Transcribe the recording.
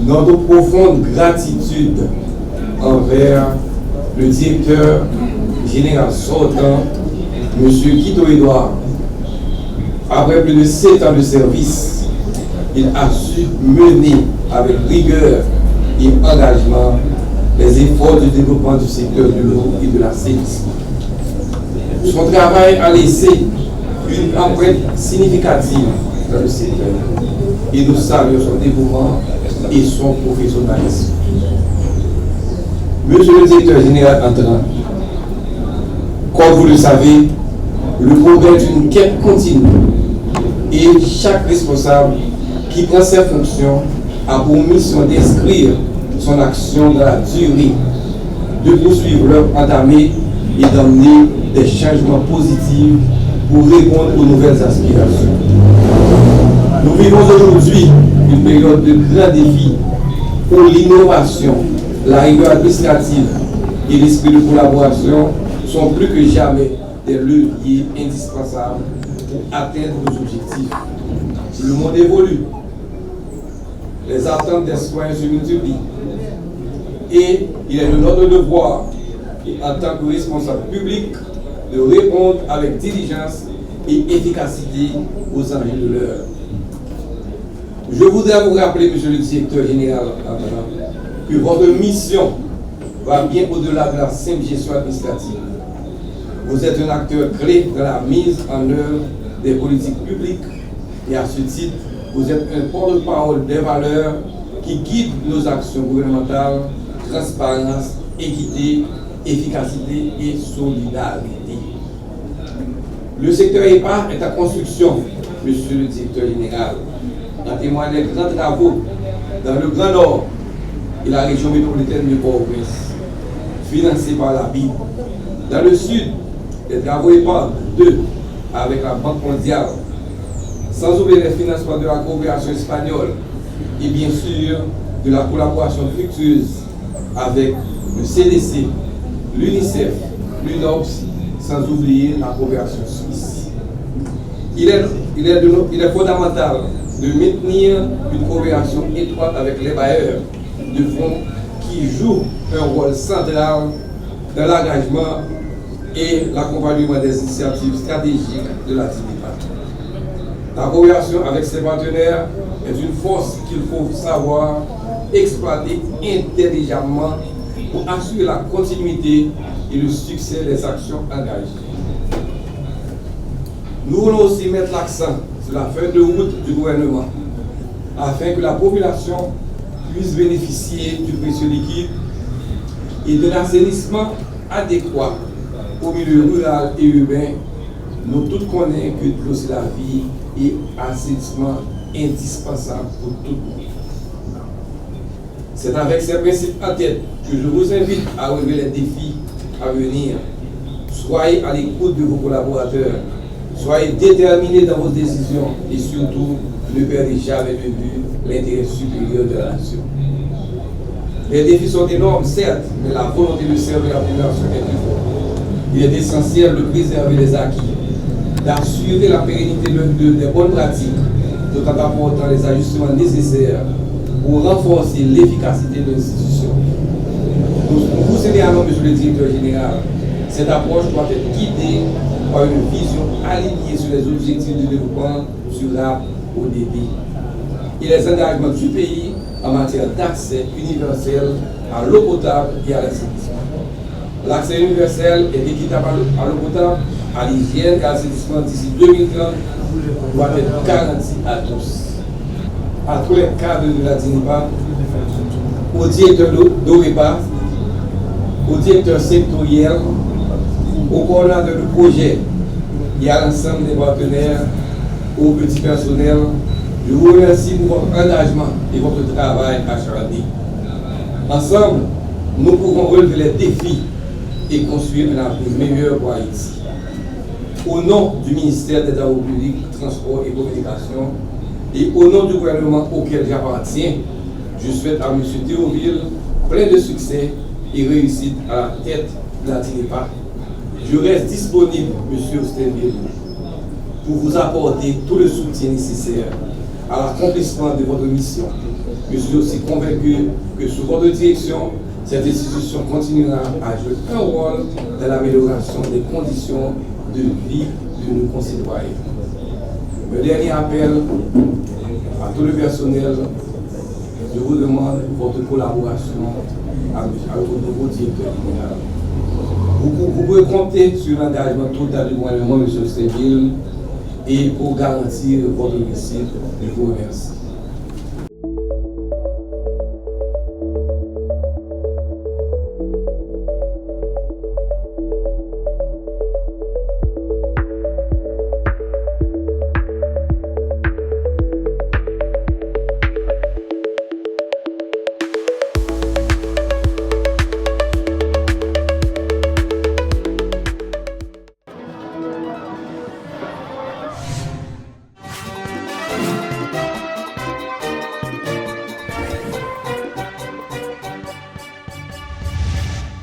notre profonde gratitude envers le directeur général sortant, M. Quito Edouard. Après plus de 7 ans de service, il a su mener avec rigueur et engagement les efforts de développement du secteur de l'eau et de l'assainissement. Son travail a laissé une empreinte significative dans le secteur et nous saluons son dévouement et son professionnalisme. Monsieur le directeur général entrant, comme vous le savez, le progrès est une quête continue et chaque responsable qui prend ses fonctions a pour mission d'inscrire son action dans la durée, de poursuivre l'œuvre entamée et d'amener des changements positifs pour répondre aux nouvelles aspirations. Nous vivons aujourd'hui une période de grands défis où l'innovation, la rigueur administrative et l'esprit de collaboration sont plus que jamais des leviers indispensables pour atteindre nos objectifs. Le monde évolue, les attentes des citoyens se multiplient et il est de notre devoir, en tant que responsable public, de répondre avec diligence et efficacité aux enjeux de l'heure. Je voudrais vous rappeler, monsieur le directeur général, que votre mission va bien au-delà de la simple gestion administrative. Vous êtes un acteur clé dans la mise en œuvre des politiques publiques et à ce titre, vous êtes un porte-parole des valeurs qui guident nos actions gouvernementales: transparence, équité, efficacité et solidarité. Le secteur EPA est en construction, monsieur le directeur général. En témoignent les grands travaux dans le Grand Nord et la région métropolitaine de Port-au-Prince, financés par la BID. Dans le Sud, les travaux EPA 2 avec la Banque mondiale, sans oublier les financements de la coopération espagnole et bien sûr de la collaboration fructueuse avec le CDC, l'UNICEF, l'UNOPS, sans oublier la coopération suisse. Il est fondamental de maintenir une coopération étroite avec les bailleurs de fonds qui jouent un rôle central dans l'engagement et l'accompagnement des initiatives stratégiques de la TINIPA. La coopération avec ses partenaires est une force qu'il faut savoir exploiter intelligemment pour assurer la continuité et le succès des actions engagées. Nous voulons aussi mettre l'accent sur la feuille de route du gouvernement afin que la population puisse bénéficier du précieux liquide et de l'assainissement adéquat au milieu rural et urbain. Nous tous connaissons que c'est la vie et assainissement indispensable pour tout le monde. C'est avec ces principes en tête que je vous invite à relever les défis à venir. Soyez à l'écoute de vos collaborateurs, soyez déterminés dans vos décisions et surtout ne perdez jamais de vue l'intérêt supérieur de la nation. Les défis sont énormes, certes, mais la volonté de servir la population est plus forte. Il est essentiel de préserver les acquis, d'assurer la pérennité des bonnes pratiques, tout en apportant les ajustements nécessaires pour renforcer l'efficacité de l'institution. Nous vous signalons, monsieur le directeur général, cette approche doit être guidée par une vision alignée sur les objectifs de développement durable ODD et les engagements du pays en matière d'accès universel à l'eau potable et à l'assainissement. L'accès universel et équitable à l'eau potable, à l'hygiène et à l'assainissement d'ici 2030 doit être garanti à tous. À tous les cadres de la TINIPA, au directeur d'OREPA, au directeur sectoriel, au coordonnateur de projet et à l'ensemble des partenaires, au petit personnel, je vous remercie pour votre engagement et votre travail acharné. Ensemble, nous pourrons relever les défis et construire un avenir meilleur pour Haïti. Au nom du ministère des Travaux publics, Transport et Communication, et au nom du gouvernement auquel j'appartiens, je souhaite à M. Théoville plein de succès et réussite à la tête de la TINIPA. Je reste disponible, M. Osterville, pour vous apporter tout le soutien nécessaire à l'accomplissement de votre mission. Je suis aussi convaincu que sous votre direction, cette institution continuera à jouer un rôle dans l'amélioration des conditions de vie de nos concitoyens. Le dernier appel à tout le personnel, je vous demande votre collaboration avec votre nouveau directeur général. Vous pouvez compter sur l'engagement total du gouvernement, M. Stéville, et pour garantir votre réussite, je vous remercie.